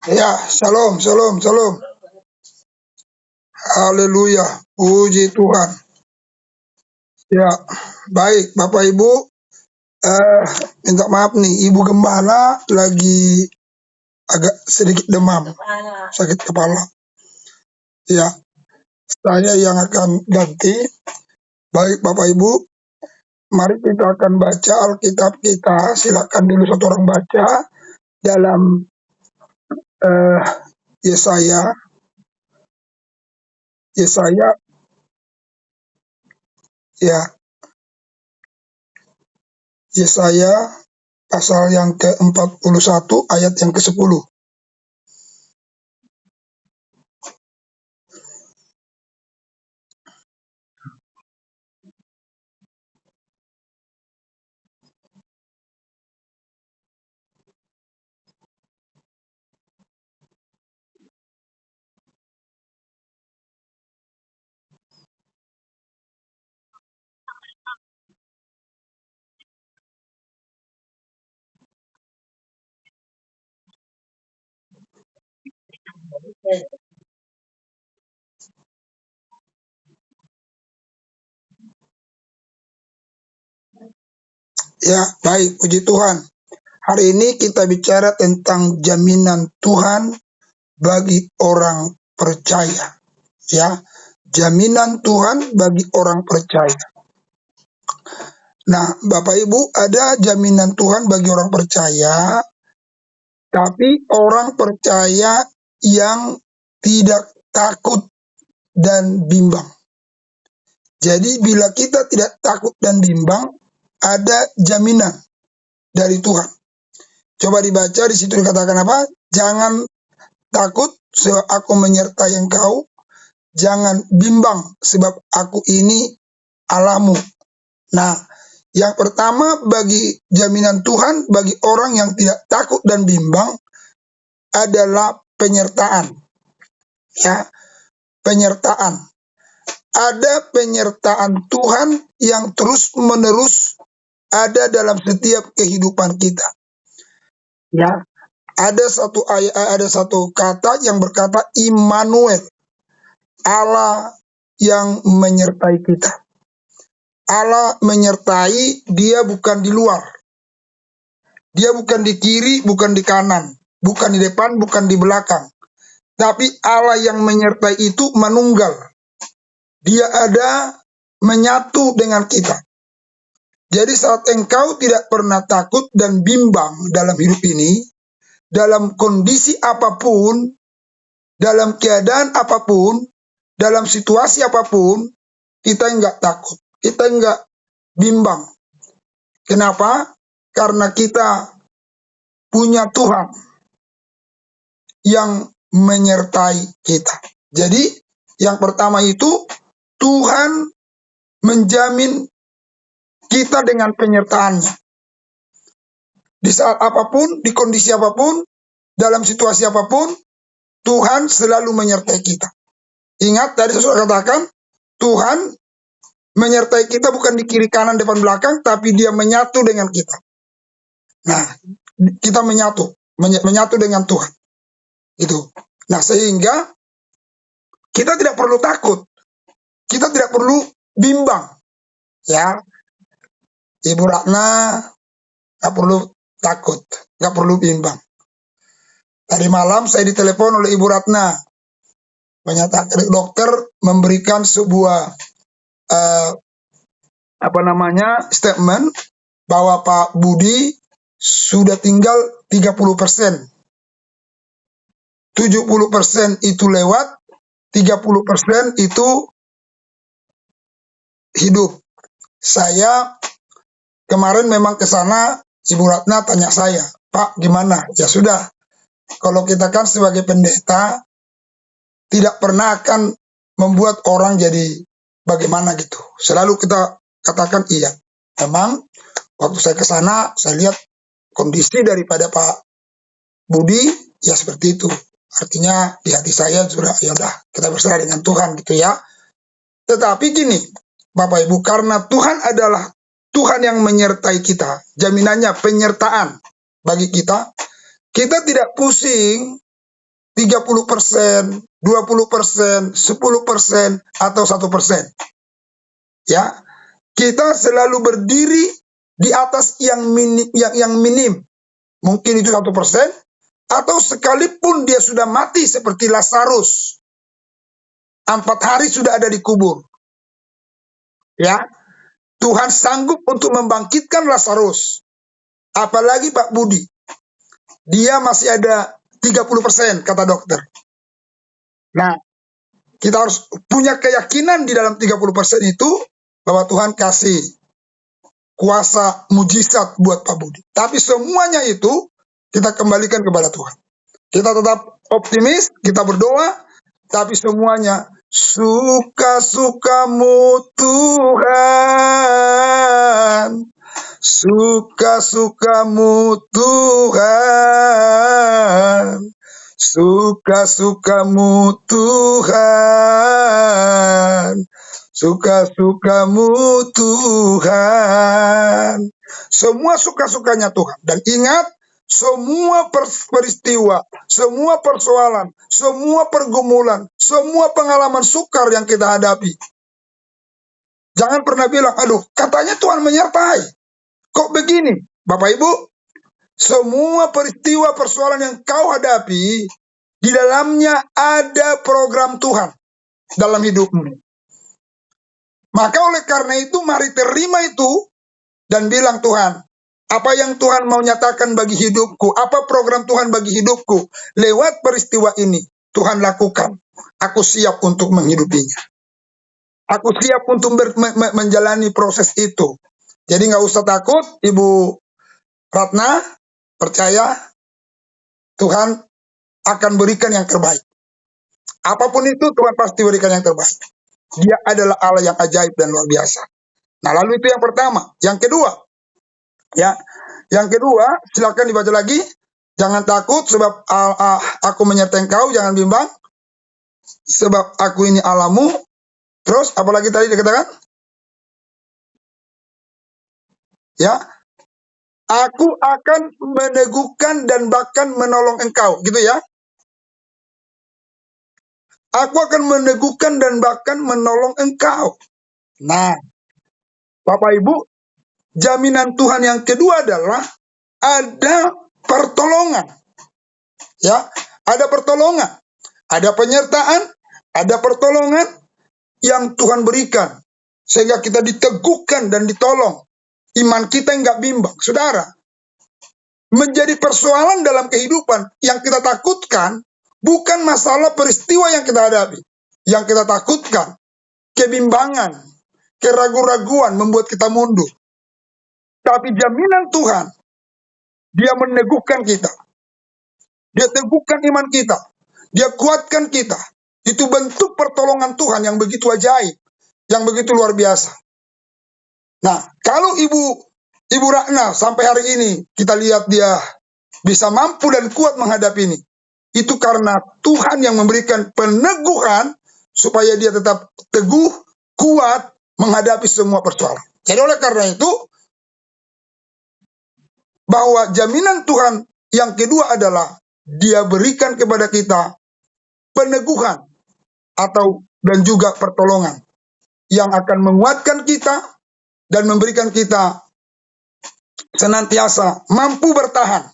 Ya, shalom, shalom, shalom. Haleluya, puji Tuhan. Ya, baik Bapak Ibu, minta maaf nih, Ibu Gembala lagi agak sedikit demam, sakit kepala. Ya, saya yang akan ganti. Baik Bapak Ibu, mari kita akan baca Alkitab kita. Silakan dulu satu orang baca dalam Yesaya ya, Yesaya pasal yang ke-41 ayat yang ke-10. Ya, baik, puji Tuhan. Hari ini kita bicara tentang jaminan Tuhan bagi orang percaya. Ya, jaminan Tuhan bagi orang percaya. Nah, Bapak Ibu, ada jaminan Tuhan bagi orang percaya, tapi orang percaya yang tidak takut dan bimbang. Jadi bila kita tidak takut dan bimbang, ada jaminan dari Tuhan. Coba dibaca, di situ dikatakan apa? Jangan takut sebab aku menyertai engkau. Jangan bimbang sebab aku ini Allahmu. Nah, yang pertama bagi jaminan Tuhan bagi orang yang tidak takut dan bimbang adalah penyertaan. Ya, penyertaan. Ada penyertaan Tuhan yang terus-menerus ada dalam setiap kehidupan kita. Ya, ada satu kata yang berkata Immanuel, Allah yang menyertai kita. Allah menyertai, dia bukan di luar. Dia bukan di kiri, bukan di kanan, bukan di depan, bukan di belakang. Tapi Allah yang menyertai itu menunggal. Dia ada menyatu dengan kita. Jadi saat engkau tidak pernah takut dan bimbang dalam hidup ini, dalam kondisi apapun, dalam keadaan apapun, dalam situasi apapun, kita enggak takut, kita enggak bimbang. Kenapa? Karena kita punya Tuhan yang menyertai kita. Jadi yang pertama itu Tuhan menjamin kita dengan penyertaannya. Di saat apapun, di kondisi apapun, dalam situasi apapun, Tuhan selalu menyertai kita. Ingat tadi saya sudah katakan, Tuhan menyertai kita bukan di kiri kanan depan belakang, tapi dia menyatu dengan kita. Nah, kita menyatu dengan Tuhan. Itu. Nah, sehingga kita tidak perlu takut. Kita tidak perlu bimbang. Ya, Ibu Ratna nggak perlu takut, nggak perlu bimbang. Tadi malam saya ditelepon oleh Ibu Ratna, menyatakan dokter memberikan sebuah statement bahwa Pak Budi sudah tinggal 30%. 70% itu lewat, 30% itu hidup. Saya kemarin memang ke sana, Ibu Ratna tanya saya, Pak gimana? Ya sudah, kalau kita kan sebagai pendeta, tidak pernah akan membuat orang jadi bagaimana gitu. Selalu kita katakan iya. Memang waktu saya ke sana, saya lihat kondisi daripada Pak Budi, ya seperti itu. Artinya di hati saya sudah, ya udah kita berserah dengan Tuhan gitu ya. Tetapi gini, Bapak Ibu, karena Tuhan adalah Tuhan yang menyertai kita, jaminannya penyertaan bagi kita tidak pusing 30%, 20%, 10%, atau 1%. Ya, kita selalu berdiri di atas yang minim. Mungkin itu 1%, atau sekalipun dia sudah mati seperti Lazarus, 4 hari sudah ada di kubur. Ya, Tuhan sanggup untuk membangkitkan Lazarus. Apalagi Pak Budi, dia masih ada 30% kata dokter. Nah, kita harus punya keyakinan di dalam 30% itu bahwa Tuhan kasih kuasa mujizat buat Pak Budi. Tapi semuanya itu kita kembalikan kepada Tuhan. Kita tetap optimis, kita berdoa, tapi semuanya suka-sukamu Tuhan. Suka-sukamu Tuhan. Suka-sukamu Tuhan. Suka-sukamu Tuhan. Semua suka-sukanya Tuhan. Dan ingat, semua peristiwa, semua persoalan, semua pergumulan, semua pengalaman sukar yang kita hadapi, jangan pernah bilang, aduh, katanya Tuhan menyertai. Kok begini? Bapak Ibu, semua peristiwa persoalan yang kau hadapi, di dalamnya ada program Tuhan dalam hidupmu. Maka oleh karena itu, mari terima itu dan bilang, Tuhan, apa yang Tuhan mau nyatakan bagi hidupku, apa program Tuhan bagi hidupku, lewat peristiwa ini, Tuhan lakukan. Aku siap untuk menghidupinya. Aku siap untuk menjalani proses itu. Jadi nggak usah takut, Ibu Ratna, percaya Tuhan akan berikan yang terbaik. Apapun itu, Tuhan pasti berikan yang terbaik. Dia adalah Allah yang ajaib dan luar biasa. Nah, lalu itu yang pertama. Yang kedua, ya, yang kedua, silakan dibaca lagi. Jangan takut sebab aku menyertai engkau, jangan bimbang. Sebab aku ini Allahmu. Terus, apalagi tadi dikatakan? Ya, aku akan meneguhkan dan bahkan menolong engkau, gitu ya. Aku akan meneguhkan dan bahkan menolong engkau. Nah, Bapak Ibu, jaminan Tuhan yang kedua adalah ada pertolongan. Ya, ada pertolongan, ada penyertaan, ada pertolongan yang Tuhan berikan sehingga kita diteguhkan dan ditolong. Iman kita nggak bimbang. Saudara, menjadi persoalan dalam kehidupan yang kita takutkan bukan masalah peristiwa yang kita hadapi. Yang kita takutkan kebimbangan, keraguan-raguan membuat kita mundur. Tapi jaminan Tuhan, dia meneguhkan kita. Dia teguhkan iman kita. Dia kuatkan kita. Itu bentuk pertolongan Tuhan yang begitu ajaib, yang begitu luar biasa. Nah, kalau Ibu Ratna sampai hari ini kita lihat dia bisa mampu dan kuat menghadapi ini, itu karena Tuhan yang memberikan peneguhan supaya dia tetap teguh, kuat menghadapi semua persoalan. Jadi oleh karena itu, bahwa jaminan Tuhan yang kedua adalah dia berikan kepada kita peneguhan atau dan juga pertolongan yang akan menguatkan kita dan memberikan kita senantiasa mampu bertahan,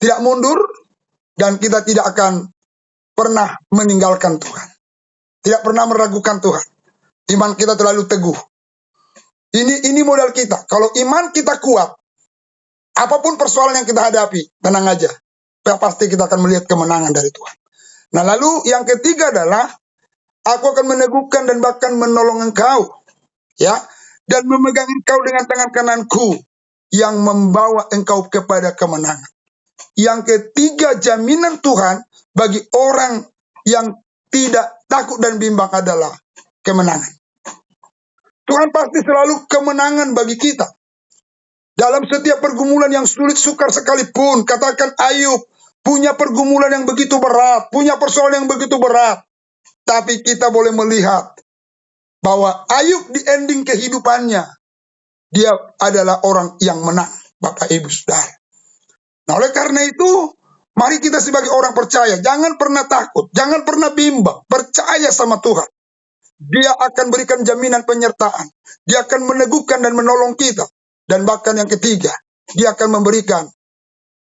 tidak mundur, dan kita tidak akan pernah meninggalkan Tuhan. Tidak pernah meragukan Tuhan. Iman kita terlalu teguh. Ini modal kita. Kalau iman kita kuat, apapun persoalan yang kita hadapi, tenang aja. Pasti kita akan melihat kemenangan dari Tuhan. Nah, lalu yang ketiga adalah aku akan meneguhkan dan bahkan menolong engkau, ya, dan memegang engkau dengan tangan kananku yang membawa engkau kepada kemenangan. Yang ketiga, jaminan Tuhan bagi orang yang tidak takut dan bimbang adalah kemenangan. Tuhan pasti selalu kemenangan bagi kita. Dalam setiap pergumulan yang sulit sukar sekalipun, katakan Ayub punya pergumulan yang begitu berat, punya persoalan yang begitu berat. Tapi kita boleh melihat bahwa Ayub di ending kehidupannya, dia adalah orang yang menang, Bapak Ibu Saudara. Nah, oleh karena itu, mari kita sebagai orang percaya, jangan pernah takut, jangan pernah bimbang, percaya sama Tuhan. Dia akan berikan jaminan penyertaan, dia akan meneguhkan dan menolong kita. Dan bahkan yang ketiga, dia akan memberikan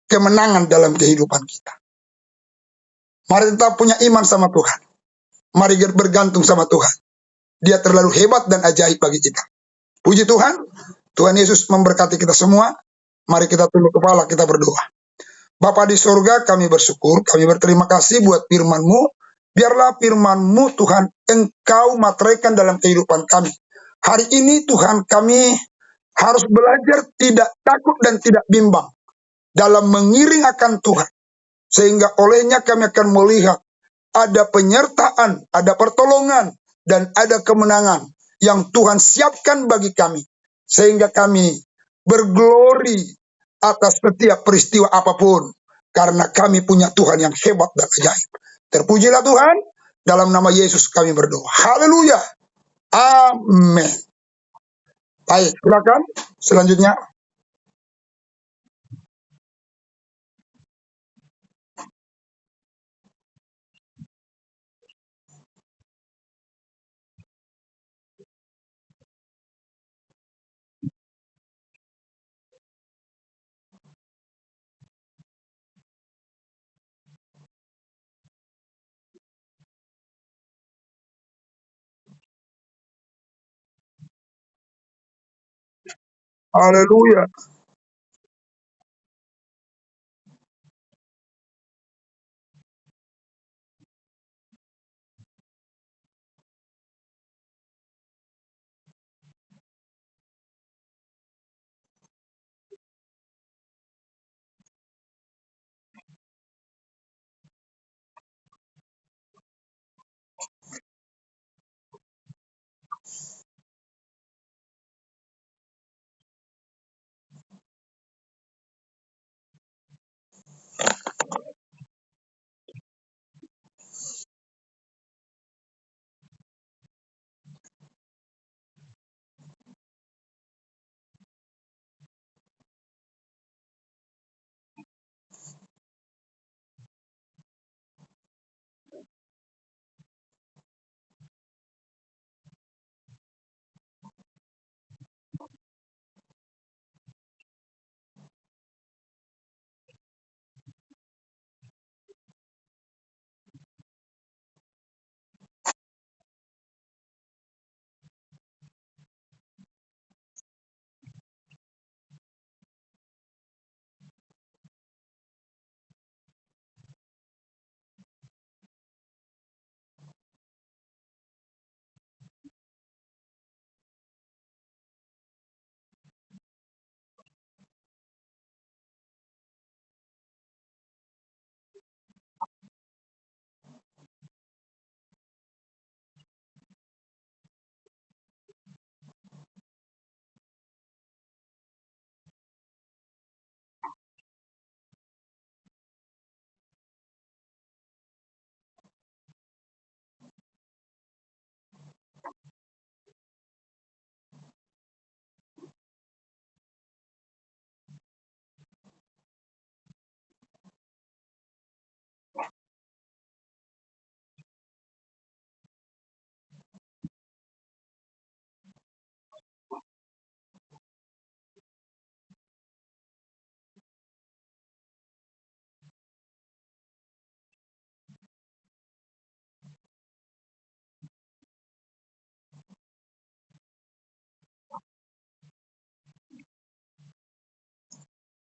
kemenangan dalam kehidupan kita. Mari tetap punya iman sama Tuhan. Mari bergantung sama Tuhan. Dia terlalu hebat dan ajaib bagi kita. Puji Tuhan, Tuhan Yesus memberkati kita semua. Mari kita tunduk kepala, kita berdoa. Bapa di surga, kami bersyukur, kami berterima kasih buat firman-Mu. Biarlah firman-Mu, Tuhan, Engkau materaikan dalam kehidupan kami. Hari ini, Tuhan, kami harus belajar tidak takut dan tidak bimbang dalam mengiring akan Tuhan. Sehingga olehnya kami akan melihat ada penyertaan, ada pertolongan, dan ada kemenangan yang Tuhan siapkan bagi kami. Sehingga kami berglori atas setiap peristiwa apapun. Karena kami punya Tuhan yang hebat dan ajaib. Terpujilah Tuhan, dalam nama Yesus kami berdoa. Haleluya. Amin. Baik, silakan selanjutnya. Haleluya.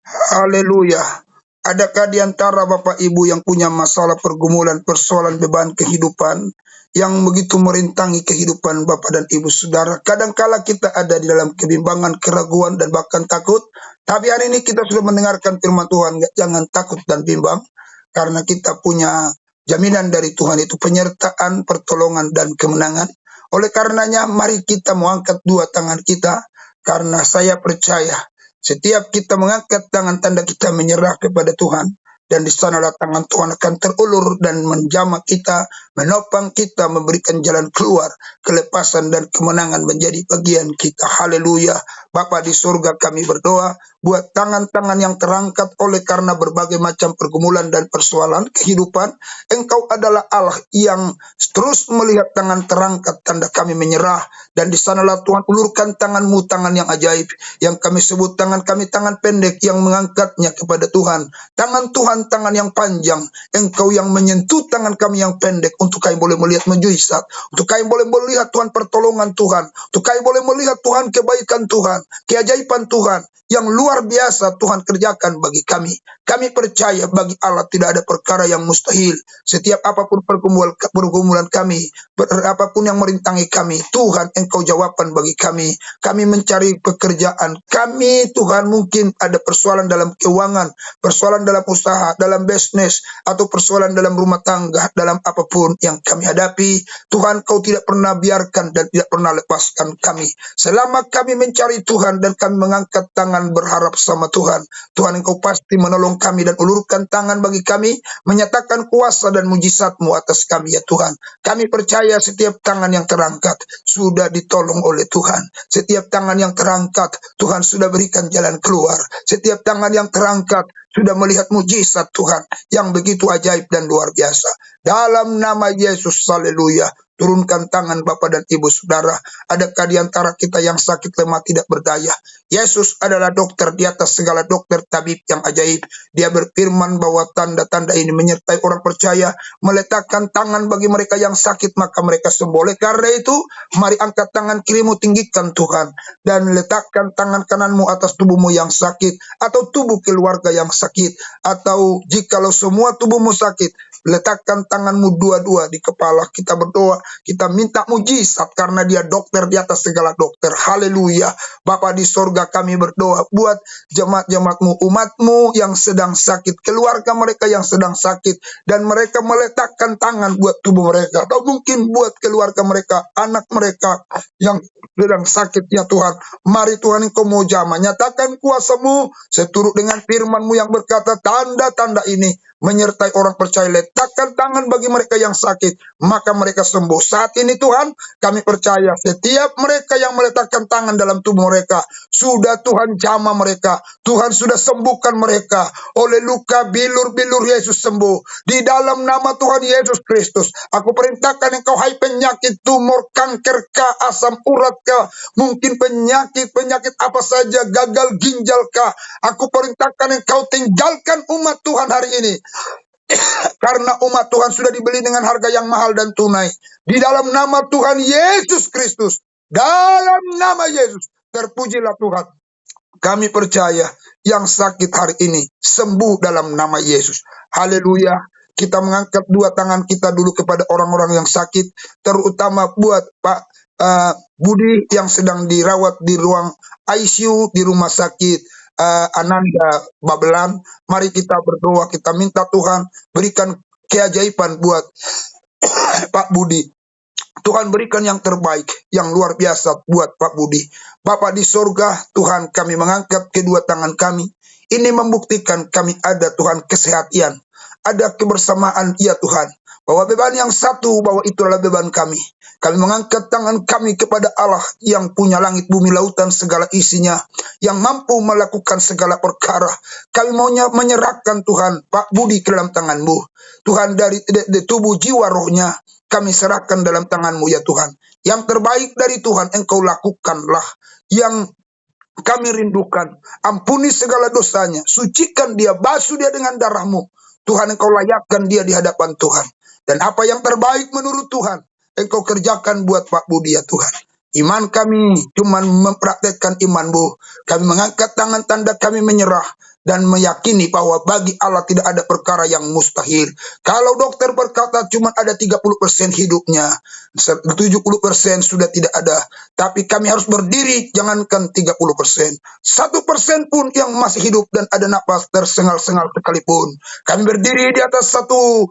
Haleluya. Adakah di antara Bapak Ibu yang punya masalah pergumulan, persoalan beban kehidupan yang begitu merintangi kehidupan Bapak dan Ibu Saudara? Kadangkala kita ada di dalam kebimbangan, keraguan, dan bahkan takut. Tapi hari ini kita sudah mendengarkan firman Tuhan, jangan takut dan bimbang. Karena kita punya jaminan dari Tuhan, itu penyertaan, pertolongan, dan kemenangan. Oleh karenanya, mari kita mengangkat dua tangan kita. Karena saya percaya setiap kita mengangkat tangan, tanda kita menyerah kepada Tuhan. Dan di sanalah tangan Tuhan akan terulur dan menjamah kita, menopang kita, memberikan jalan keluar, kelepasan dan kemenangan menjadi bagian kita. Haleluya. Bapa di surga, kami berdoa buat tangan-tangan yang terangkat oleh karena berbagai macam pergumulan dan persoalan kehidupan. Engkau adalah Allah yang terus melihat tangan terangkat, tanda kami menyerah. Dan di sanalah Tuhan ulurkan tanganmu, tangan yang ajaib, yang kami sebut tangan kami tangan pendek, yang mengangkatnya kepada Tuhan. Tangan Tuhan tangan yang panjang, engkau yang menyentuh tangan kami yang pendek, untuk kami boleh melihat mujizat, untuk kami boleh melihat Tuhan pertolongan Tuhan, untuk kami boleh melihat Tuhan kebaikan Tuhan, keajaiban Tuhan yang luar biasa Tuhan kerjakan bagi kami. Kami percaya bagi Allah tidak ada perkara yang mustahil. Setiap apapun pergumulan kami, apapun yang merintangi kami, Tuhan engkau jawaban bagi kami. Kami mencari pekerjaan, kami Tuhan mungkin ada persoalan dalam keuangan, persoalan dalam usaha, dalam bisnis, atau persoalan dalam rumah tangga, dalam apapun yang kami hadapi, Tuhan kau tidak pernah biarkan dan tidak pernah lepaskan kami. Selama kami mencari Tuhan dan kami mengangkat tangan berharap sama Tuhan, Tuhan engkau pasti menolong kami dan ulurkan tangan bagi kami, menyatakan kuasa dan mujizat-Mu atas kami ya Tuhan. Kami percaya setiap tangan yang terangkat sudah ditolong oleh Tuhan. Setiap tangan yang terangkat, Tuhan sudah berikan jalan keluar. Setiap tangan yang terangkat sudah melihat mujizat Tuhan yang begitu ajaib dan luar biasa. Dalam nama Yesus, haleluya. Turunkan tangan Bapak dan Ibu Saudara. Adakah di antara kita yang sakit, lemah, tidak berdaya? Yesus adalah dokter di atas segala dokter, tabib yang ajaib. Dia berfirman bahwa tanda-tanda ini menyertai orang percaya, meletakkan tangan bagi mereka yang sakit, maka mereka sembuh. Oleh karena itu, mari angkat tangan kirimu, tinggikan Tuhan, dan letakkan tangan kananmu atas tubuhmu yang sakit, atau tubuh keluarga yang sakit, atau jikalau semua tubuhmu sakit, letakkan tanganmu dua-dua di kepala. Kita berdoa, kita minta mujizat karena dia dokter di atas segala dokter. Haleluya. Bapa di sorga, kami berdoa buat jemaat-jemaatmu, umatmu yang sedang sakit, keluarga mereka yang sedang sakit, dan mereka meletakkan tangan buat tubuh mereka, atau mungkin buat keluarga mereka, anak mereka yang sedang sakit ya Tuhan. Mari Tuhan engkau mau jamah, nyatakan kuasa-Mu seturut dengan firman-Mu yang berkata tanda-tanda ini menyertai orang percaya. Letakkan tangan bagi mereka yang sakit, maka mereka sembuh. Saat ini Tuhan, kami percaya setiap mereka yang meletakkan tangan dalam tubuh mereka, sudah Tuhan jamah mereka, Tuhan sudah sembuhkan mereka. Oleh luka bilur-bilur Yesus sembuh. Di dalam nama Tuhan Yesus Kristus, aku perintahkan engkau, hai penyakit, tumor, kanker kah, asam urat kah, mungkin penyakit apa saja, gagal ginjal kah, aku perintahkan engkau tinggalkan umat Tuhan hari ini. Karena umat Tuhan sudah dibeli dengan harga yang mahal dan tunai. Di dalam nama Tuhan Yesus Kristus. Dalam nama Yesus. Terpujilah Tuhan. Kami percaya yang sakit hari ini sembuh dalam nama Yesus. Haleluya. Kita mengangkat dua tangan kita dulu kepada orang-orang yang sakit. Terutama buat Pak Budi yang sedang dirawat di ruang ICU di rumah sakit Ananda Babelan. Mari kita berdoa, kita minta Tuhan berikan keajaiban buat Pak Budi. Tuhan berikan yang terbaik, yang luar biasa buat Pak Budi. Bapa di sorga, Tuhan kami mengangkat kedua tangan kami. Ini membuktikan kami ada Tuhan kesehatan, ada kebersamaan ya Tuhan. Bahwa beban yang satu, bahwa itu adalah beban kami. Kami mengangkat tangan kami kepada Allah yang punya langit, bumi, lautan, segala isinya, yang mampu melakukan segala perkara. Kami maunya menyerahkan Tuhan Pak Budi ke dalam tangan-Mu. Tuhan, dari tubuh, jiwa, rohnya, kami serahkan dalam tangan-Mu ya Tuhan. Yang terbaik dari Tuhan Engkau lakukanlah. Yang kami rindukan, ampuni segala dosanya, sucikan dia, basuh dia dengan darah-Mu. Tuhan, Engkau layakkan dia di hadapan Tuhan. Dan apa yang terbaik menurut Tuhan, Engkau kerjakan buat Pak Budi ya Tuhan. Iman kami cuma mempraktekkan iman-Mu. Kami mengangkat tangan, tanda kami menyerah. dan meyakini bahwa bagi Allah tidak ada perkara yang mustahil. Kalau dokter berkata cuma ada 30% hidupnya, 70% sudah tidak ada. Tapi kami harus berdiri, jangankan 30%. 1% pun yang masih hidup dan ada napas tersengal-sengal sekalipun. Kami berdiri di atas 1%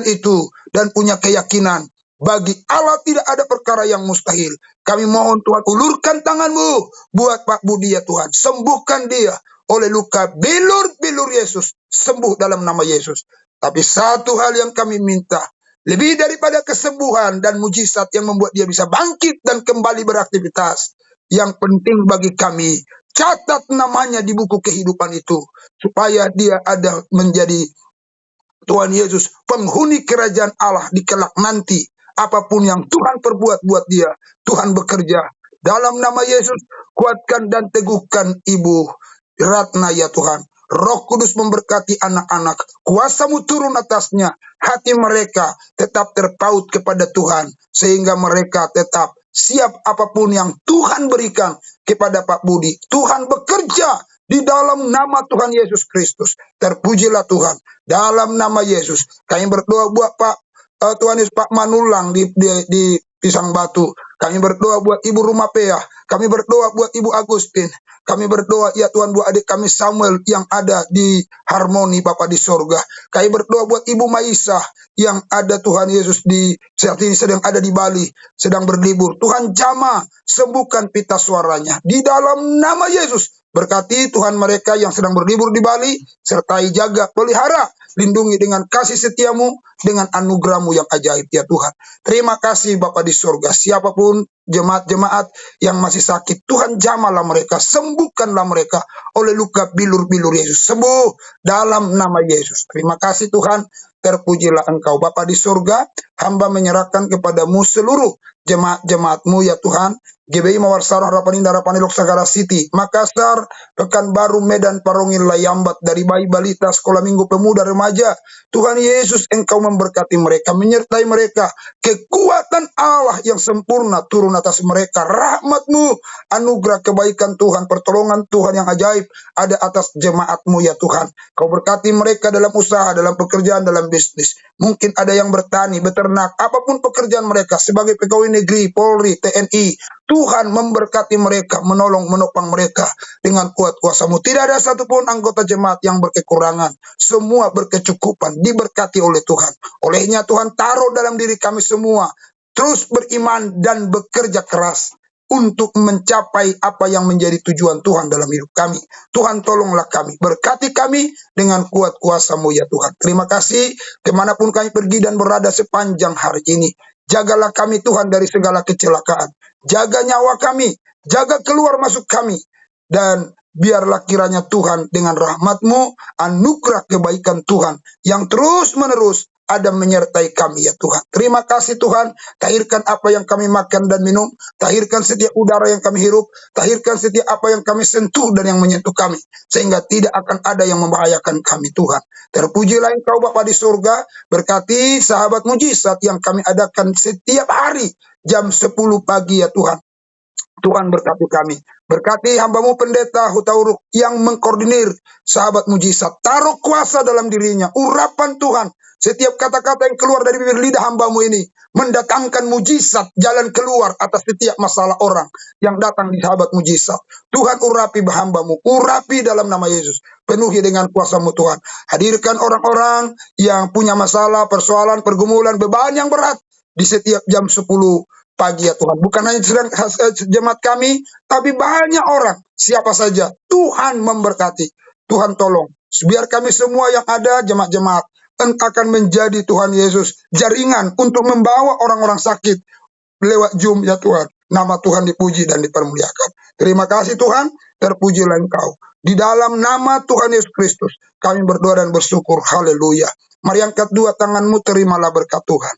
itu dan punya keyakinan bagi Allah tidak ada perkara yang mustahil. Kami mohon Tuhan, ulurkan tangan-Mu buat Pak Budi ya Tuhan. Sembuhkan dia oleh luka bilur-bilur Yesus. Sembuh dalam nama Yesus. Tapi satu hal yang kami minta, lebih daripada kesembuhan dan mujizat yang membuat dia bisa bangkit dan kembali beraktivitas. Yang penting bagi kami, catat namanya di buku kehidupan itu. Supaya dia ada menjadi Tuhan Yesus, penghuni kerajaan Allah di kelak nanti. Apapun yang Tuhan perbuat buat dia, Tuhan bekerja. Dalam nama Yesus, kuatkan dan teguhkan Ibu Ratna ya Tuhan. Roh Kudus memberkati anak-anak. Kuasa-Mu turun atasnya. Hati mereka tetap terpaut kepada Tuhan. Sehingga mereka tetap siap apapun yang Tuhan berikan kepada Pak Budi. Tuhan bekerja di dalam nama Tuhan Yesus Kristus. Terpujilah Tuhan. Dalam nama Yesus. Kami berdoa buat Tuhan Yesus, Pak Manulang di Pisang Batu. Kami berdoa buat Ibu Rumapea. Kami berdoa buat Ibu Agustin. Kami berdoa ya Tuhan buat adik kami Samuel yang ada di Harmoni Bapa di sorga. Kami berdoa buat Ibu Maisa yang ada Tuhan Yesus di saat ini sedang ada di Bali, sedang berlibur. Tuhan jamah, sembuhkan pita suaranya. Di dalam nama Yesus, berkati Tuhan mereka yang sedang berlibur di Bali, sertai jaga, pelihara, lindungi dengan kasih setiamu, dengan anugerahmu yang ajaib ya Tuhan. Terima kasih Bapa di sorga. Siapapun jemaat-jemaat yang masih sakit, Tuhan jamalah mereka, sembuhkanlah mereka oleh luka bilur-bilur Yesus. Sembuh dalam nama Yesus. Terima kasih Tuhan, terpujilah Engkau Bapa di sorga. Hamba menyerahkan kepadamu seluruh jemaat-jemaatmu ya Tuhan. GBI Mawarsara Harapan Indah Harapan Elok Sagara City, Makassar, Pekanbaru, Medan, Parongin, Layambat, dari bayi balita, sekolah minggu pemuda, remaja. Tuhan Yesus, Engkau memberkati mereka, menyertai mereka. Kekuatan Allah yang sempurna turun atas mereka. Rahmat-Mu, anugerah kebaikan Tuhan, pertolongan Tuhan yang ajaib ada atas jemaat-Mu ya Tuhan. Kau berkati mereka dalam usaha, dalam pekerjaan, dalam bisnis. Mungkin ada yang bertani, beternak, apapun pekerjaan mereka sebagai pegawai negeri, Polri, TNI. Tuhan memberkati mereka, menolong, menopang mereka dengan kuat kuasa-Mu. Tidak ada satupun anggota jemaat yang berkekurangan. Semua berkecukupan, diberkati oleh Tuhan. Olehnya Tuhan taruh dalam diri kami semua, terus beriman dan bekerja keras untuk mencapai apa yang menjadi tujuan Tuhan dalam hidup kami. Tuhan tolonglah kami, berkati kami dengan kuat kuasa-Mu ya Tuhan. Terima kasih, kemanapun kami pergi dan berada sepanjang hari ini. Jagalah kami Tuhan dari segala kecelakaan. Jaga nyawa kami, jaga keluar masuk kami. Dan biarlah kiranya Tuhan dengan rahmat-Mu, anugerah kebaikan Tuhan yang terus menerus ada menyertai kami ya Tuhan. Terima kasih Tuhan, tahirkan apa yang kami makan dan minum, tahirkan setiap udara yang kami hirup, tahirkan setiap apa yang kami sentuh dan yang menyentuh kami, sehingga tidak akan ada yang membahayakan kami Tuhan. Terpujilah Engkau Bapa di surga, berkati sahabat mujizat yang kami adakan setiap hari jam 10 pagi ya Tuhan. Tuhan berkati kami. Berkati hamba-Mu pendeta Hutauruk yang mengkoordinir sahabat mujizat. Taruh kuasa dalam dirinya. Urapan Tuhan. Setiap kata-kata yang keluar dari bibir lidah hamba-Mu ini mendatangkan mujizat, jalan keluar atas setiap masalah orang yang datang di sahabat mujizat. Tuhan urapi hamba-Mu. Urapi dalam nama Yesus. Penuhi dengan kuasa-Mu Tuhan. Hadirkan orang-orang yang punya masalah, persoalan, pergumulan, beban yang berat di setiap jam 10 pagi ya Tuhan. Bukan hanya jemaat kami, tapi banyak orang, siapa saja. Tuhan memberkati. Tuhan tolong. Biar kami semua yang ada, jemaat-jemaat, akan menjadi Tuhan Yesus jaringan untuk membawa orang-orang sakit lewat Zoom ya Tuhan. Nama Tuhan dipuji dan dipermuliakan. Terima kasih Tuhan, terpujilah Engkau. Di dalam nama Tuhan Yesus Kristus, kami berdoa dan bersyukur. Haleluya. Mari angkat dua tanganmu, terimalah berkat Tuhan.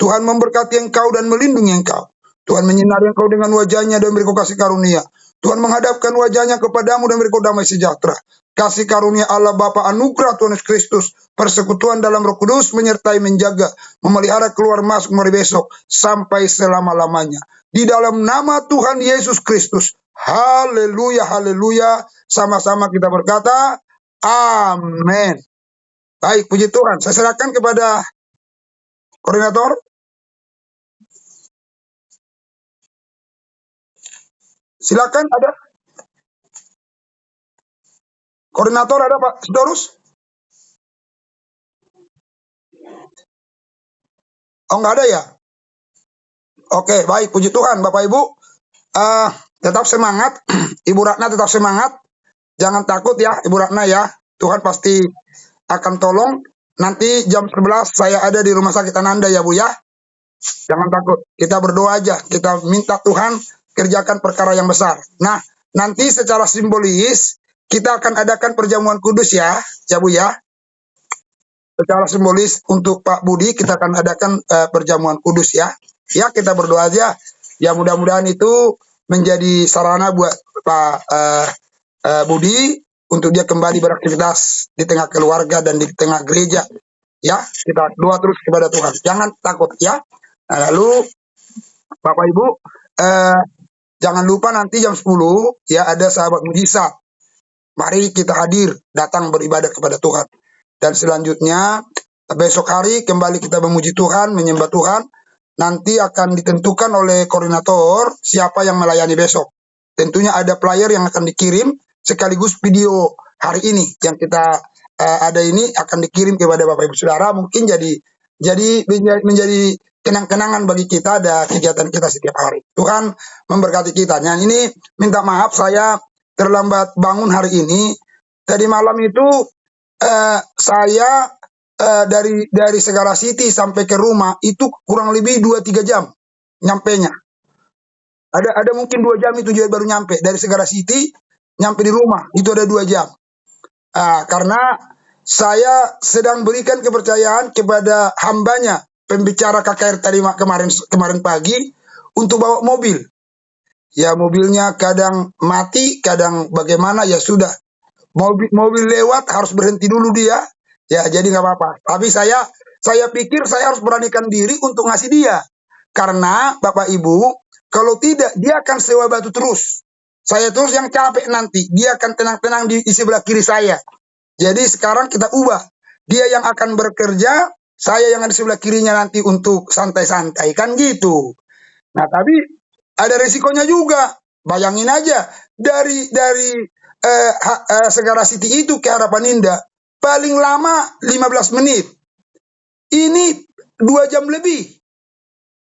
Tuhan memberkati engkau dan melindungi engkau. Tuhan menyinari engkau dengan wajahnya dan beri kau kasih karunia. Tuhan menghadapkan wajahnya kepadamu dan beri kau damai sejahtera. Kasih karunia Allah Bapa, anugerah Tuhan Yesus Kristus, persekutuan dalam Roh Kudus menyertai, menjaga, memelihara keluar masuk mari besok sampai selama-lamanya. Di dalam nama Tuhan Yesus Kristus, Haleluya, haleluya. Sama-sama kita berkata, amin. Baik, puji Tuhan. Saya serahkan kepada koordinator. Silakan, ada koordinator, ada Pak Sidorus? Oh, nggak ada ya? Oke, baik, puji Tuhan, Bapak Ibu. Tetap semangat, Ibu Ratna tetap semangat. Jangan takut ya, Ibu Ratna ya. Tuhan pasti akan tolong. Nanti jam 11 saya ada di Rumah Sakit Ananda ya, Bu ya. Jangan takut, kita berdoa aja. Kita minta Tuhan kerjakan perkara yang besar. Nah, nanti secara simbolis kita akan adakan perjamuan kudus ya, Bu ya. Secara simbolis untuk Pak Budi kita akan adakan perjamuan kudus ya. Ya, kita berdoa aja. Ya, mudah-mudahan itu menjadi sarana buat Pak Budi untuk dia kembali beraktivitas di tengah keluarga dan di tengah gereja. Ya, kita doa terus kepada Tuhan. Jangan takut ya. Nah, lalu Bapak Ibu, jangan lupa nanti jam 10 ya ada sahabat mujizat. Mari kita hadir, datang beribadah kepada Tuhan. Dan selanjutnya besok hari kembali kita memuji Tuhan, menyembah Tuhan. Nanti akan ditentukan oleh koordinator siapa yang melayani besok. Tentunya ada flyer yang akan dikirim sekaligus video hari ini yang kita ada ini akan dikirim kepada Bapak Ibu Saudara. Mungkin menjadi kenang-kenangan bagi kita ada kegiatan kita setiap hari. Tuhan memberkati kita. Nah, ini minta maaf saya terlambat bangun hari ini. Tadi malam itu saya dari Segara City sampai ke rumah itu kurang lebih 2-3 jam nyampenya. Ada mungkin 2 jam itu juga baru nyampe dari Segara City nyampe di rumah itu ada 2 jam. Karena saya sedang berikan kepercayaan kepada hambanya pembicara KKR tadi kemarin pagi untuk bawa mobil. Ya mobilnya kadang mati, kadang bagaimana ya sudah. Mobil lewat harus berhenti dulu dia. Ya jadi nggak apa-apa. Tapi saya pikir saya harus beranikan diri untuk ngasih dia. Karena Bapak Ibu, kalau tidak dia akan sewa batu terus. Saya terus yang capek nanti. Dia akan tenang-tenang di sebelah kiri saya. Jadi sekarang kita ubah. Dia yang akan bekerja, saya yang ada di sebelah kirinya nanti untuk santai-santai. Kan gitu. Nah tapi ada resikonya juga. Bayangin aja dari Segara City itu ke Harapan Indah paling lama 15 menit. Ini 2 jam lebih.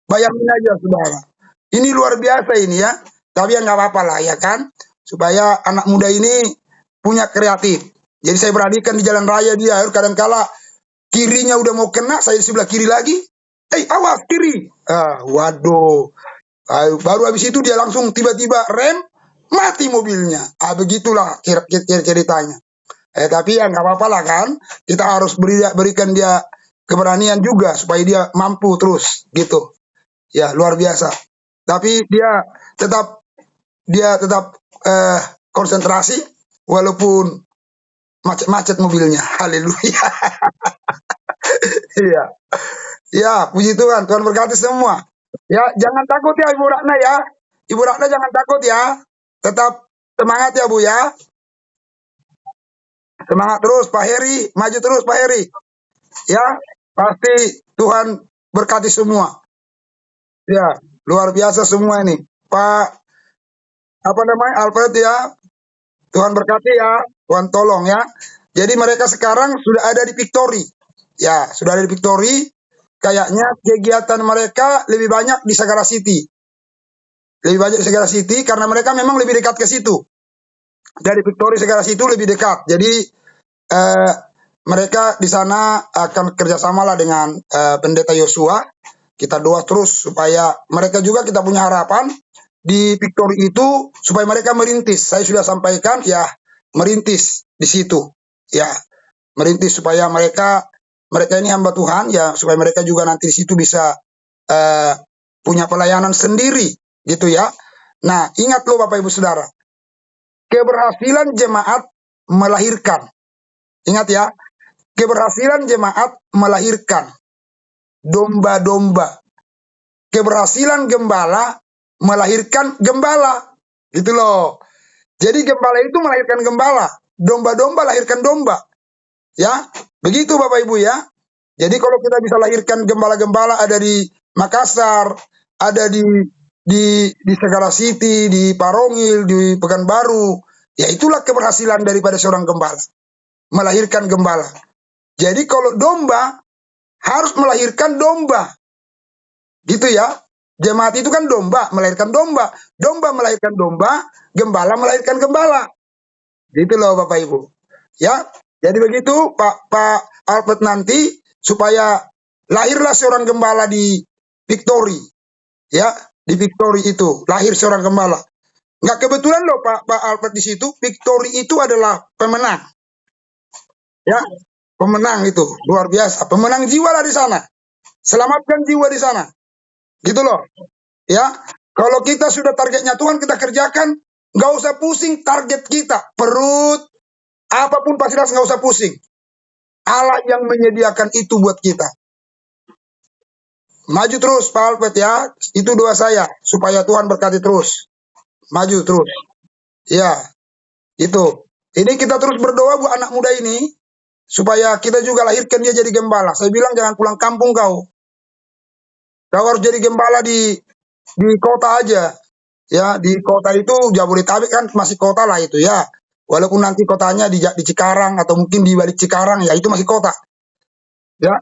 Bayangin aja saudara. Ini luar biasa ini ya. Tapi ya nggak apa-apa lah ya kan. Supaya anak muda ini punya kreatif. Jadi saya beranikan di jalan raya dia. Kadang-kala kirinya udah mau kena, saya di sebelah kiri lagi. Awas kiri. Waduh. Baru habis itu dia langsung tiba-tiba rem, mati mobilnya. Begitulah ceritanya. Tapi ya nggak apa-apa lah kan. Kita harus berikan dia keberanian juga supaya dia mampu terus gitu. Ya luar biasa. Tapi dia tetap konsentrasi walaupun macet-macet mobilnya. Haleluya. Iya. Ya, puji Tuhan. Tuhan berkati semua. Ya, jangan takut ya Ibu Ratna ya. Ibu Ratna jangan takut ya. Tetap semangat ya Bu ya. Semangat terus Pak Heri, maju terus Pak Heri. Ya, pasti Tuhan berkati semua. Ya, luar biasa semua ini. Pak Alfred ya. Tuhan berkati ya, Tuhan tolong ya. Jadi mereka sekarang sudah ada di Victory. Ya, sudah ada di Victory. Kayaknya kegiatan mereka lebih banyak di Segara City. Lebih banyak di Segara City karena mereka memang lebih dekat ke situ. Dari Victory Segara City lebih dekat. Jadi mereka di sana akan kerjasama lah dengan Pendeta Yosua. Kita doa terus supaya mereka juga kita punya harapan di Victory itu supaya mereka merintis. Saya sudah sampaikan ya merintis di situ. Ya, merintis supaya mereka ini hamba Tuhan ya supaya mereka juga nanti di situ bisa punya pelayanan sendiri gitu ya. Nah, ingat loh Bapak Ibu Saudara. Keberhasilan jemaat melahirkan. Ingat ya, keberhasilan jemaat melahirkan domba-domba. Keberhasilan gembala melahirkan gembala. Gitu loh. Jadi gembala itu melahirkan gembala, domba-domba lahirkan domba, ya. Begitu Bapak Ibu ya. Jadi kalau kita bisa lahirkan gembala-gembala ada di Makassar, ada di Segala City, di Parongil, di Pekanbaru, ya itulah keberhasilan daripada seorang gembala, melahirkan gembala. Jadi kalau domba harus melahirkan domba, gitu ya. Jemaat itu kan domba, melahirkan domba, domba melahirkan domba, gembala melahirkan gembala. Gitu loh Bapak Ibu. Ya, jadi begitu Pak Albert nanti supaya lahirlah seorang gembala di Victory, ya, di Victory itu lahir seorang gembala. Nggak kebetulan loh Pak Albert di situ. Victory itu adalah pemenang, ya, pemenang itu luar biasa. Pemenang jiwa lah di sana. Selamatkan jiwa di sana, gitu loh. Ya, kalau kita sudah targetnya Tuhan kita kerjakan, nggak usah pusing target kita, perut, apapun fasilitas nggak usah pusing. Allah yang menyediakan itu buat kita. Maju terus Pak Albert ya. Itu doa saya supaya Tuhan berkati terus. Maju terus. Ya, itu. Ini kita terus berdoa buat anak muda ini supaya kita juga lahirkan dia jadi gembala. Saya bilang jangan pulang kampung kau. Kau harus jadi gembala di kota aja. Ya, di kota itu Jabodetabek kan masih kota lah itu ya. Walaupun nanti kotanya di Cikarang atau mungkin di balik Cikarang ya itu masih kota. Ya,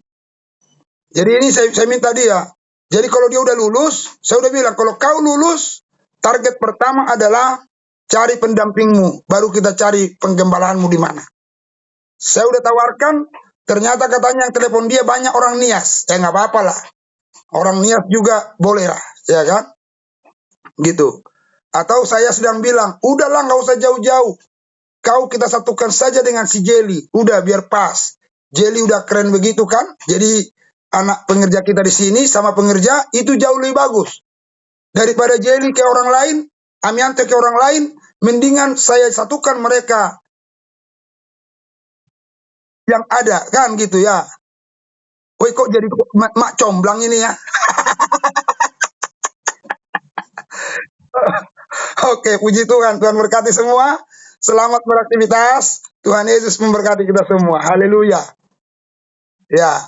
jadi ini saya minta dia. Jadi kalau dia udah lulus, saya udah bilang kalau kau lulus, target pertama adalah cari pendampingmu, baru kita cari penggembalaanmu di mana. Saya udah tawarkan, ternyata katanya yang telepon dia banyak orang Nias. Ya nggak apa-apa lah. Orang Nias juga boleh lah, ya kan? Gitu. Atau saya sedang bilang, udahlah nggak usah jauh-jauh. Kau kita satukan saja dengan si Jelly. Udah biar pas. Jelly udah keren begitu kan? Jadi anak pengerja kita di sini sama pengerja itu jauh lebih bagus. Daripada Jelly ke orang lain, Amianto ke orang lain, mendingan saya satukan mereka yang ada kan gitu ya. Woi kok jadi mak comblang ini ya. Oke, puji Tuhan. Tuhan berkati semua. Selamat beraktivitas. Tuhan Yesus memberkati kita semua. Haleluya. Ya.